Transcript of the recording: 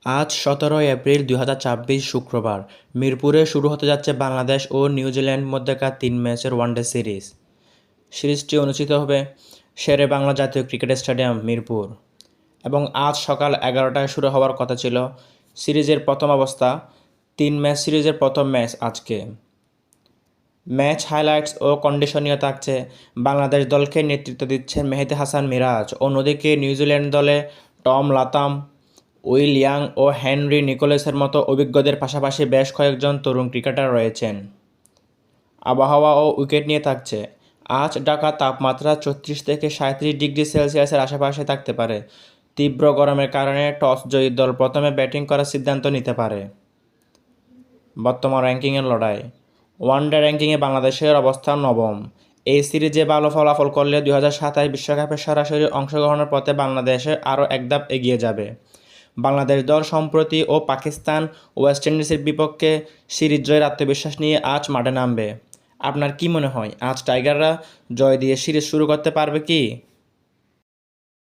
আজ 17 এপ্রিল 2024 শুক্রবার মিরপুরে শুরু হতে যাচ্ছে বাংলাদেশ ও নিউজিল্যান্ড মধ্যকার 3 ম্যাচের ওয়ানডে সিরিজ। সিরিজটি অনুষ্ঠিত হবে শেরে বাংলা জাতীয় ক্রিকেট স্টেডিয়াম মিরপুর এবং আজ সকাল 11টায় শুরু হওয়ার কথা ছিল। সিরিজের প্রথম অবস্থা 3 ম্যাচ সিরিজের প্রথম ম্যাচ আজকে। ম্যাচ হাইলাইটস ও কন্ডিশনীয় থাকছে। বাংলাদেশ দলকে নেতৃত্ব দিচ্ছেন মেহেদী হাসান মিরাজ, অন্যদিকে নিউজিল্যান্ড দলে টম লাথাম, উইল ইয়াং ও হেনরি নিকোলসের মতো অভিজ্ঞদের পাশাপাশি বেশ কয়েকজন তরুণ ক্রিকেটার রয়েছেন। আবহাওয়া ও উইকেট নিয়ে থাকছে। আজ ঢাকা তাপমাত্রা 34 থেকে 37 ডিগ্রি সেলসিয়াসের আশেপাশে থাকতে পারে। তীব্র গরমের কারণে টস জয়ী দল প্রথমে ব্যাটিং করার সিদ্ধান্ত নিতে পারে। বর্তমান র্যাঙ্কিংয়ের লড়াই। ওয়ানডে র্যাঙ্কিংয়ে বাংলাদেশের অবস্থান নবম। এই সিরিজে ভালো ফলাফল করলে 2027 বিশ্বকাপে সরাসরি অংশগ্রহণের পথে বাংলাদেশে আরও এক ধাপ এগিয়ে যাবে। বাংলাদেশ দল সম্প্রতি ও পাকিস্তান, ওয়েস্ট ইন্ডিজের বিপক্ষে সিরিজ জয়ের আত্মবিশ্বাস নিয়ে আজ মাঠে নামবে। আপনার কি মনে হয়, আজ টাইগাররা জয় দিয়ে সিরিজ শুরু করতে পারবে কি?